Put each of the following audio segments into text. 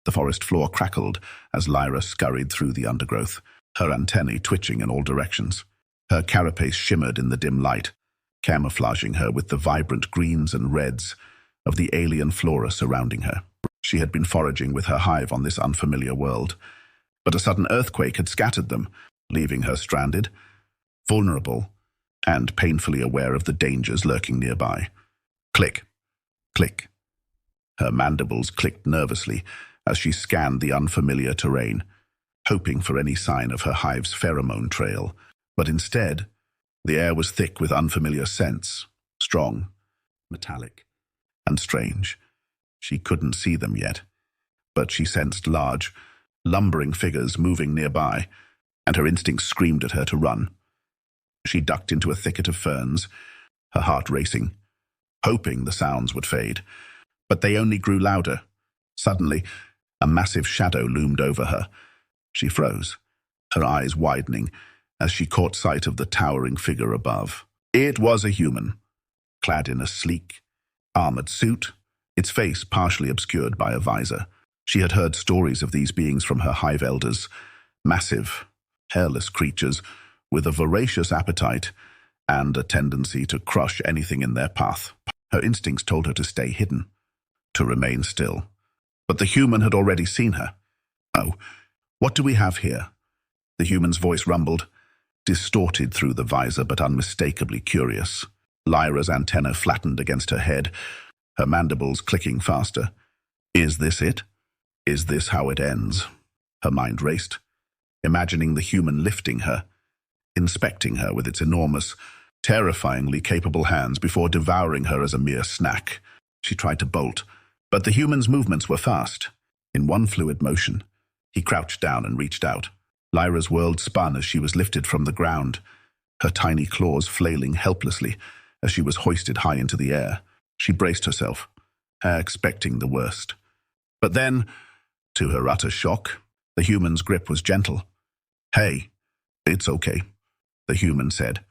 The forest floor crackled as Lyra scurried through the undergrowth, her antennae twitching in all directions. Her carapace shimmered in the dim light, camouflaging her with the vibrant greens and reds of the alien flora surrounding her. She had been foraging with her hive on this unfamiliar world, but a sudden earthquake had scattered them, leaving her stranded, vulnerable, and painfully aware of the dangers lurking nearby. Click, click. Her mandibles clicked nervously as she scanned the unfamiliar terrain, hoping for any sign of her hive's pheromone trail. But instead, the air was thick with unfamiliar scents, strong, metallic, and strange. She couldn't see them yet, but she sensed large, lumbering figures moving nearby, and her instincts screamed at her to run. She ducked into a thicket of ferns, her heart racing, hoping the sounds would fade. But they only grew louder. Suddenly, a massive shadow loomed over her. She froze, her eyes widening as she caught sight of the towering figure above. It was a human, clad in a sleek, armored suit, its face partially obscured by a visor. She had heard stories of these beings from her hive elders, massive, hairless creatures with a voracious appetite and a tendency to crush anything in their path. Her instincts told her to stay hidden, to remain still. But the human had already seen her. "Oh, what do we have here?" The human's voice rumbled, distorted through the visor but unmistakably curious. Lyra's antenna flattened against her head, her mandibles clicking faster. Is this it? Is this how it ends? Her mind raced, imagining the human lifting her, inspecting her with its enormous, terrifyingly capable hands before devouring her as a mere snack. She tried to bolt, but the human's movements were fast. In one fluid motion, he crouched down and reached out. Lyra's world spun as she was lifted from the ground, her tiny claws flailing helplessly as she was hoisted high into the air. She braced herself, expecting the worst. But then, to her utter shock, the human's grip was gentle. "Hey, it's okay," the human said,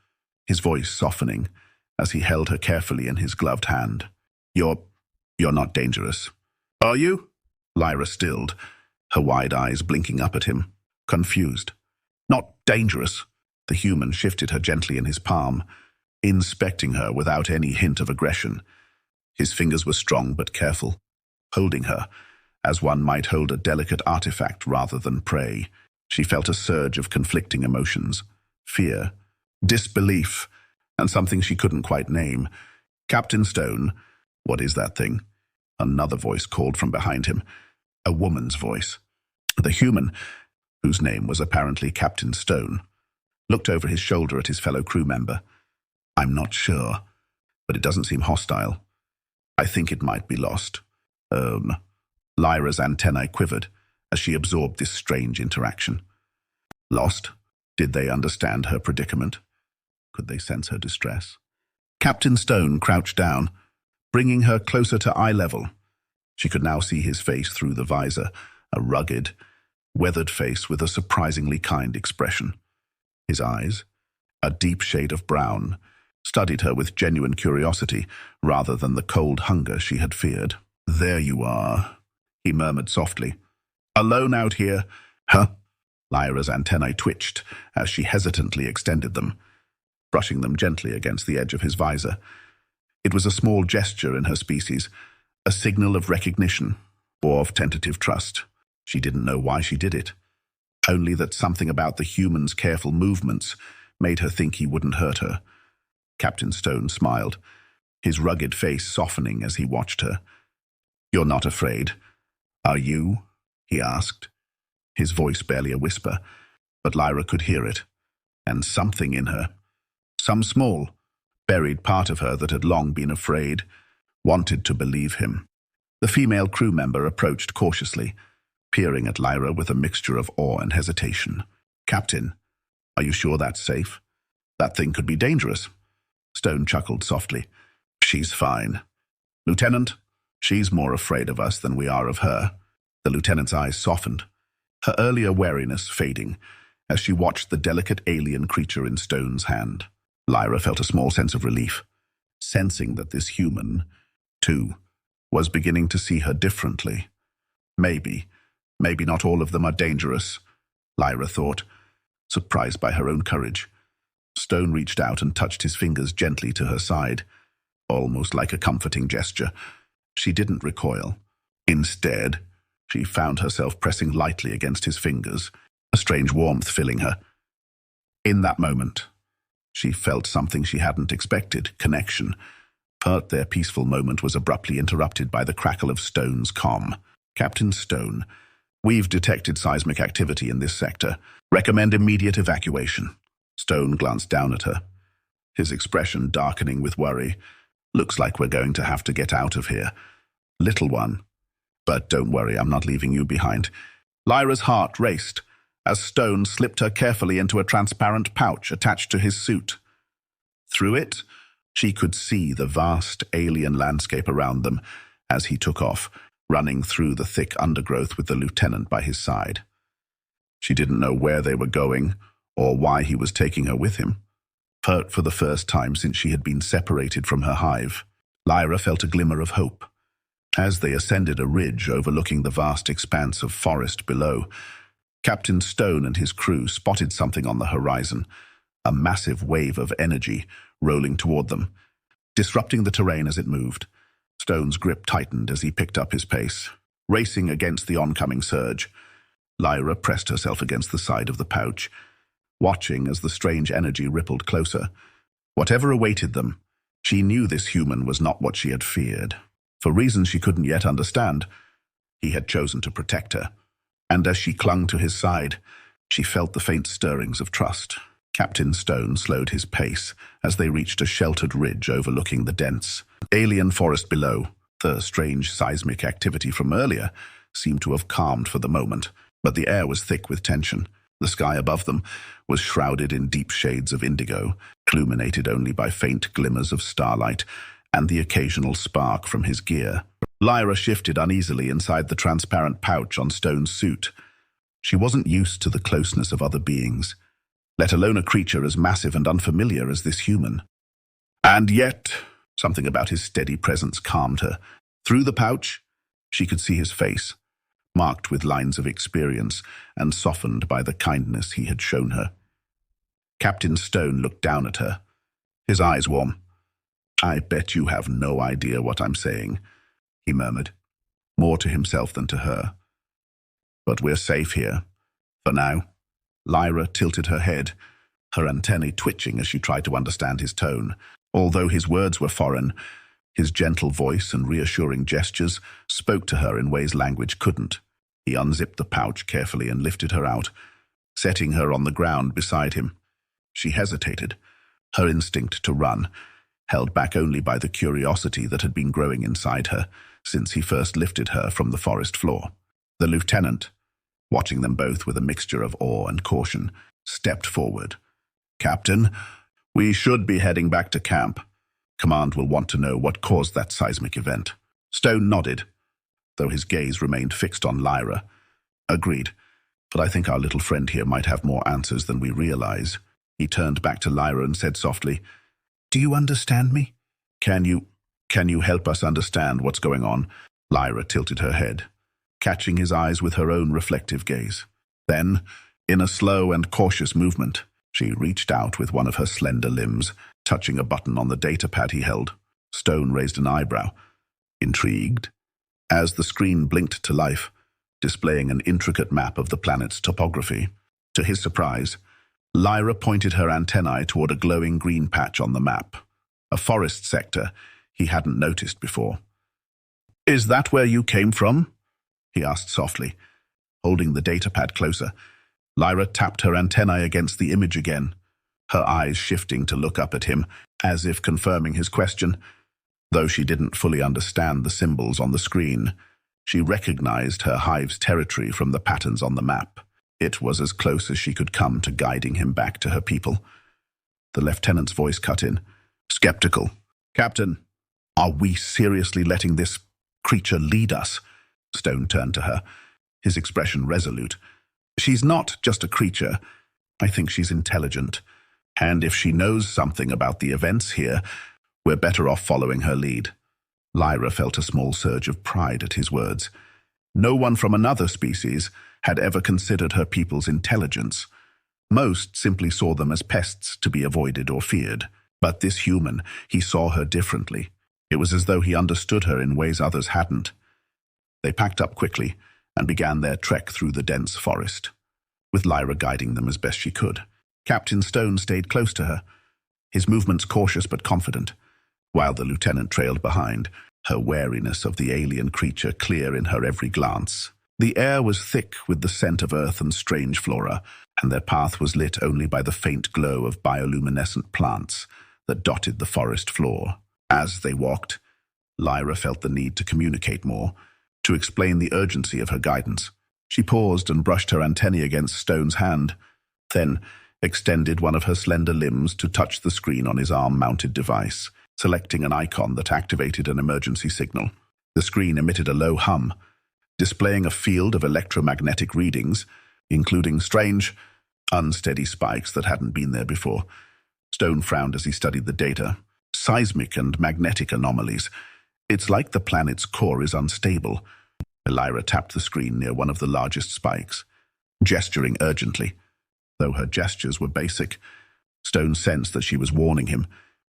his voice softening as he held her carefully in his gloved hand. You're not dangerous." "Are you?" Lyra stilled, her wide eyes blinking up at him, confused. "Not dangerous." The human shifted her gently in his palm, inspecting her without any hint of aggression. His fingers were strong but careful, holding her as one might hold a delicate artifact rather than prey. She felt a surge of conflicting emotions, fear, disbelief, and something she couldn't quite name. "Captain Stone, what is that thing?" Another voice called from behind him, a woman's voice. The human, whose name was apparently Captain Stone, looked over his shoulder at his fellow crew member. "I'm not sure, but it doesn't seem hostile. I think it might be lost." Lyra's antennae quivered as she absorbed this strange interaction. Lost? Did they understand her predicament? Could they sense her distress? Captain Stone crouched down, bringing her closer to eye level. She could now see his face through the visor, a rugged, weathered face with a surprisingly kind expression. His eyes, a deep shade of brown, studied her with genuine curiosity rather than the cold hunger she had feared. "There you are," he murmured softly. "Alone out here?" "Huh?" Lyra's antennae twitched as she hesitantly extended them, brushing them gently against the edge of his visor. It was a small gesture in her species, a signal of recognition or of tentative trust. She didn't know why she did it, only that something about the human's careful movements made her think he wouldn't hurt her. Captain Stone smiled, his rugged face softening as he watched her. "You're not afraid, are you?" he asked, his voice barely a whisper, but Lyra could hear it, and something in her, some small, buried part of her that had long been afraid, wanted to believe him. The female crew member approached cautiously, peering at Lyra with a mixture of awe and hesitation. "Captain, are you sure that's safe? That thing could be dangerous." Stone chuckled softly. "She's fine. Lieutenant, she's more afraid of us than we are of her." The lieutenant's eyes softened, her earlier wariness fading as she watched the delicate alien creature in Stone's hand. Lyra felt a small sense of relief, sensing that this human, too, was beginning to see her differently. Maybe, Maybe not all of them are dangerous, Lyra thought, surprised by her own courage. Stone reached out and touched his fingers gently to her side, almost like a comforting gesture. She didn't recoil. Instead, she found herself pressing lightly against his fingers, a strange warmth filling her. In that moment, she felt something she hadn't expected, connection. But their peaceful moment was abruptly interrupted by the crackle of Stone's comm. Captain Stone, we've detected seismic activity in this sector. Recommend immediate evacuation. Stone glanced down at her, his expression darkening with worry. Looks like we're going to have to get out of here. Little one. But don't worry, I'm not leaving you behind. Lyra's heart raced as Stone slipped her carefully into a transparent pouch attached to his suit. Through it, she could see the vast alien landscape around them as he took off, running through the thick undergrowth with the lieutenant by his side. She didn't know where they were going or why he was taking her with him. But for the first time since she had been separated from her hive, Lyra felt a glimmer of hope. As they ascended a ridge overlooking the vast expanse of forest below, Captain Stone and his crew spotted something on the horizon, a massive wave of energy rolling toward them, disrupting the terrain as it moved. Stone's grip tightened as he picked up his pace, racing against the oncoming surge. Lyra pressed herself against the side of the pouch, watching as the strange energy rippled closer. Whatever awaited them, she knew this human was not what she had feared. For reasons she couldn't yet understand, he had chosen to protect her. And as she clung to his side, she felt the faint stirrings of trust. Captain Stone slowed his pace as they reached a sheltered ridge overlooking the dense alien forest below. The strange seismic activity from earlier seemed to have calmed for the moment, but the air was thick with tension. The sky above them was shrouded in deep shades of indigo, illuminated only by faint glimmers of starlight and the occasional spark from his gear. Lyra shifted uneasily inside the transparent pouch on Stone's suit. She wasn't used to the closeness of other beings, let alone a creature as massive and unfamiliar as this human. And yet, something about his steady presence calmed her. Through the pouch, she could see his face, marked with lines of experience and softened by the kindness he had shown her. Captain Stone looked down at her, his eyes warm. "I bet you have no idea what I'm saying," he murmured, more to himself than to her. "But we're safe here, for now." Lyra tilted her head, her antennae twitching as she tried to understand his tone. Although his words were foreign, his gentle voice and reassuring gestures spoke to her in ways language couldn't. He unzipped the pouch carefully and lifted her out, setting her on the ground beside him. She hesitated, her instinct to run, held back only by the curiosity that had been growing inside her since he first lifted her from the forest floor. The lieutenant, watching them both with a mixture of awe and caution, stepped forward. "Captain, we should be heading back to camp. Command will want to know what caused that seismic event." Stone nodded, though his gaze remained fixed on Lyra. "Agreed, but I think our little friend here might have more answers than we realize." He turned back to Lyra and said softly, "Do you understand me? Can you help us understand what's going on?" Lyra tilted her head, catching his eyes with her own reflective gaze. Then, in a slow and cautious movement, she reached out with one of her slender limbs, touching a button on the datapad he held. Stone raised an eyebrow, intrigued, as the screen blinked to life, displaying an intricate map of the planet's topography. To his surprise, Lyra pointed her antennae toward a glowing green patch on the map, a forest sector he hadn't noticed before. "Is that where you came from?" he asked softly, holding the datapad closer. Lyra tapped her antennae against the image again, her eyes shifting to look up at him, as if confirming his question. Though she didn't fully understand the symbols on the screen, she recognized her hive's territory from the patterns on the map. It was as close as she could come to guiding him back to her people. The lieutenant's voice cut in, skeptical. "Captain, are we seriously letting this creature lead us?" Stone turned to her, his expression resolute. "She's not just a creature. I think she's intelligent. And if she knows something about the events here, we're better off following her lead." Lyra felt a small surge of pride at his words. No one from another species had ever considered her people's intelligence. Most simply saw them as pests to be avoided or feared. But this human, he saw her differently. It was as though he understood her in ways others hadn't. They packed up quickly and began their trek through the dense forest, with Lyra guiding them as best she could. Captain Stone stayed close to her, his movements cautious but confident, while the lieutenant trailed behind, her wariness of the alien creature clear in her every glance. The air was thick with the scent of earth and strange flora, and their path was lit only by the faint glow of bioluminescent plants that dotted the forest floor. As they walked, Lyra felt the need to communicate more, to explain the urgency of her guidance. She paused and brushed her antennae against Stone's hand, then extended one of her slender limbs to touch the screen on his arm-mounted device, selecting an icon that activated an emergency signal. The screen emitted a low hum, displaying a field of electromagnetic readings, including strange, unsteady spikes that hadn't been there before. Stone frowned as he studied the data. Seismic and magnetic anomalies. It's like the planet's core is unstable. Lyra tapped the screen near one of the largest spikes, gesturing urgently. Though her gestures were basic, Stone sensed that she was warning him.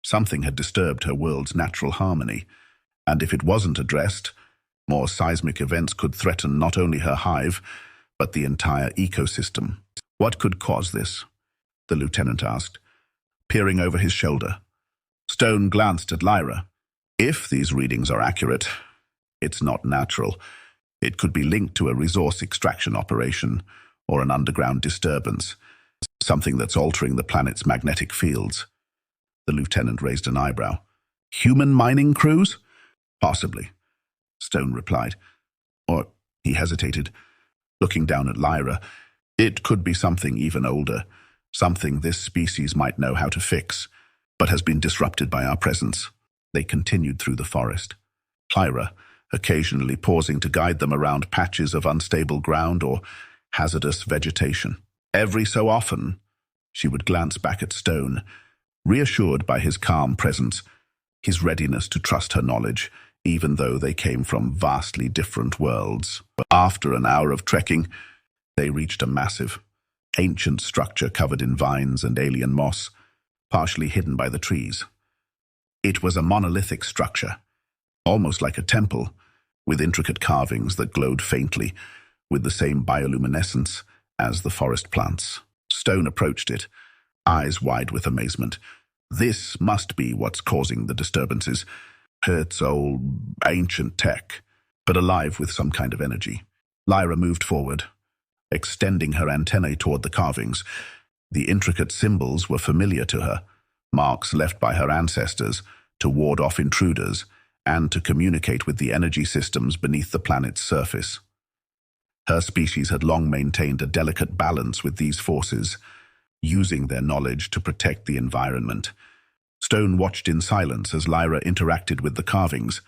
Something had disturbed her world's natural harmony, and if it wasn't addressed, more seismic events could threaten not only her hive, but the entire ecosystem. What could cause this? The lieutenant asked, peering over his shoulder. Stone glanced at Lyra. If these readings are accurate, it's not natural. It could be linked to a resource extraction operation or an underground disturbance, something that's altering the planet's magnetic fields. The lieutenant raised an eyebrow. Human mining crews? Possibly, Stone replied. Or, he hesitated, looking down at Lyra. It could be something even older, something this species might know how to fix, but has been disrupted by our presence. They continued through the forest, Lyra occasionally pausing to guide them around patches of unstable ground or hazardous vegetation. Every so often, she would glance back at Stone, reassured by his calm presence, his readiness to trust her knowledge, even though they came from vastly different worlds. After an hour of trekking, they reached a massive, ancient structure covered in vines and alien moss, partially hidden by the trees. It was a monolithic structure, almost like a temple, with intricate carvings that glowed faintly, with the same bioluminescence as the forest plants. Stone approached it, eyes wide with amazement. This must be what's causing the disturbances. It's old, ancient tech, but alive with some kind of energy. Lyra moved forward, extending her antennae toward the carvings. The intricate symbols were familiar to her, marks left by her ancestors to ward off intruders and to communicate with the energy systems beneath the planet's surface. Her species had long maintained a delicate balance with these forces, using their knowledge to protect the environment. Stone watched in silence as Lyra interacted with the carvings,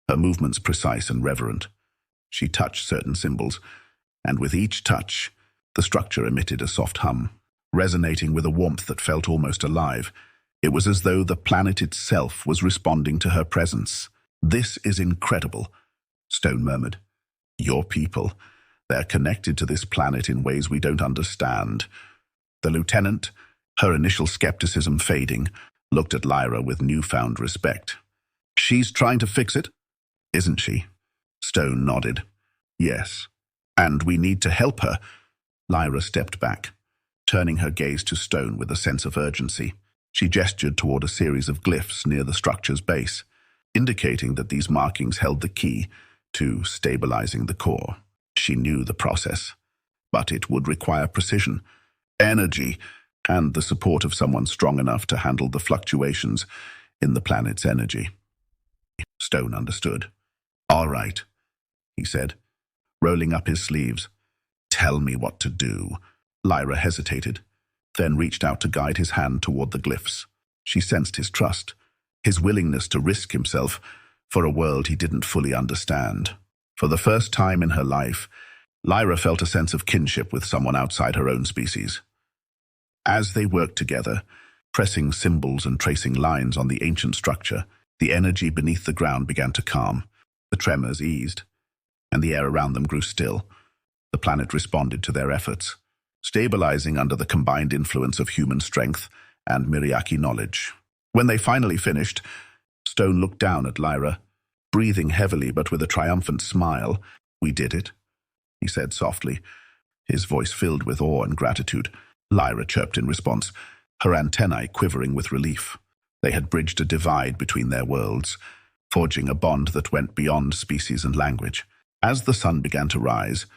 her movements precise and reverent. She touched certain symbols, and with each touch, the structure emitted a soft hum, resonating with a warmth that felt almost alive. It was as though the planet itself was responding to her presence. This is incredible, Stone murmured. Your people, they're connected to this planet in ways we don't understand. The lieutenant, her initial skepticism fading, looked at Lyra with newfound respect. She's trying to fix it, isn't she? Stone nodded. Yes. And we need to help her. Lyra stepped back, turning her gaze to Stone with a sense of urgency. She gestured toward a series of glyphs near the structure's base, indicating that these markings held the key to stabilizing the core. She knew the process, but it would require precision, energy, and the support of someone strong enough to handle the fluctuations in the planet's energy. Stone understood. All right, he said, rolling up his sleeves. Tell me what to do. Lyra hesitated, then reached out to guide his hand toward the glyphs. She sensed his trust, his willingness to risk himself for a world he didn't fully understand. For the first time in her life, Lyra felt a sense of kinship with someone outside her own species. As they worked together, pressing symbols and tracing lines on the ancient structure, the energy beneath the ground began to calm. The tremors eased, and the air around them grew still. The planet responded to their efforts, stabilizing under the combined influence of human strength and Miriaki knowledge. When they finally finished, Stone looked down at Lyra, breathing heavily but with a triumphant smile. "We did it," he said softly, his voice filled with awe and gratitude. Lyra chirped in response, her antennae quivering with relief. They had bridged a divide between their worlds, forging a bond that went beyond species and language. As the sun began to rise,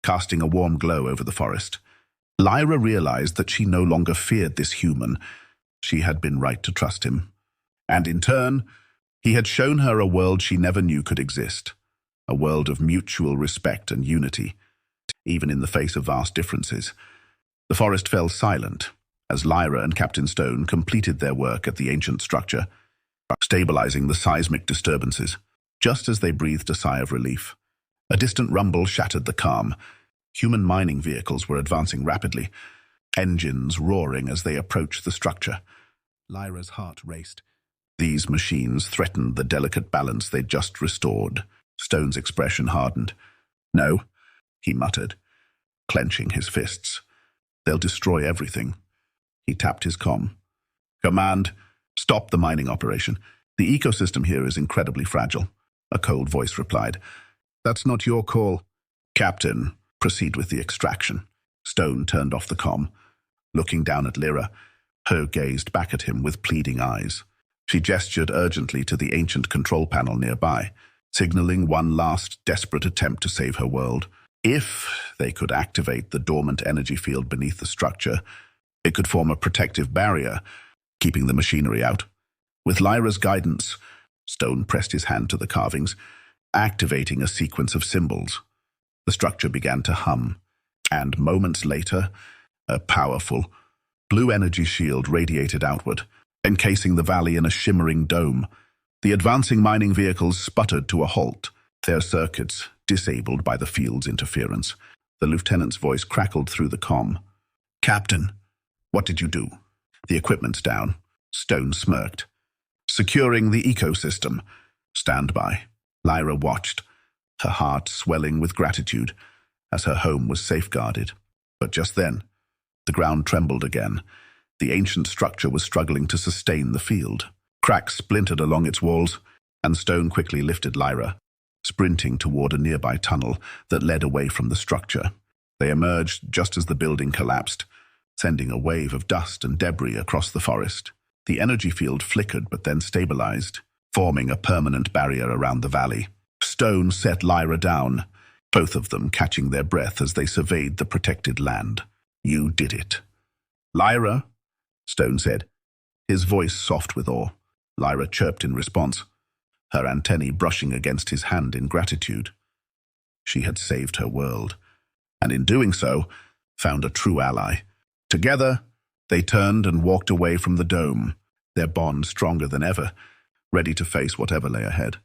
casting a warm glow over the forest, Lyra realized that she no longer feared this human. She had been right to trust him. And in turn, he had shown her a world she never knew could exist, a world of mutual respect and unity, even in the face of vast differences. The forest fell silent as Lyra and Captain Stone completed their work at the ancient structure, stabilizing the seismic disturbances. Just as they breathed a sigh of relief, a distant rumble shattered the calm. Human mining vehicles were advancing rapidly, engines roaring as they approached the structure. Lyra's heart raced. These machines threatened the delicate balance they'd just restored. Stone's expression hardened. "No," he muttered, clenching his fists. "They'll destroy everything." He tapped his comm. "Command, stop the mining operation. The ecosystem here is incredibly fragile," a cold voice replied. "That's not your call." "Captain, proceed with the extraction." Stone turned off the comm, looking down at Lyra. Her gazed back at him with pleading eyes. She gestured urgently to the ancient control panel nearby, signaling one last desperate attempt to save her world. If they could activate the dormant energy field beneath the structure, it could form a protective barrier, keeping the machinery out. With Lyra's guidance, Stone pressed his hand to the carvings, activating a sequence of symbols. The structure began to hum, and moments later, a powerful blue energy shield radiated outward, encasing the valley in a shimmering dome. The advancing mining vehicles sputtered to a halt, their circuits disabled by the field's interference. The lieutenant's voice crackled through the comm. "Captain, what did you do?" "The equipment's down." Stone smirked. "Securing the ecosystem." "Stand by." Lyra watched, her heart swelling with gratitude as her home was safeguarded. But just then, the ground trembled again. The ancient structure was struggling to sustain the field. Cracks splintered along its walls, and Stone quickly lifted Lyra, sprinting toward a nearby tunnel that led away from the structure. They emerged just as the building collapsed, sending a wave of dust and debris across the forest. The energy field flickered but then stabilized, forming a permanent barrier around the valley. Stone set Lyra down, both of them catching their breath as they surveyed the protected land. "You did it." "Lyra," Stone said, his voice soft with awe. Lyra chirped in response, her antennae brushing against his hand in gratitude. She had saved her world, and in doing so, found a true ally. Together, they turned and walked away from the dome, their bond stronger than ever, ready to face whatever lay ahead.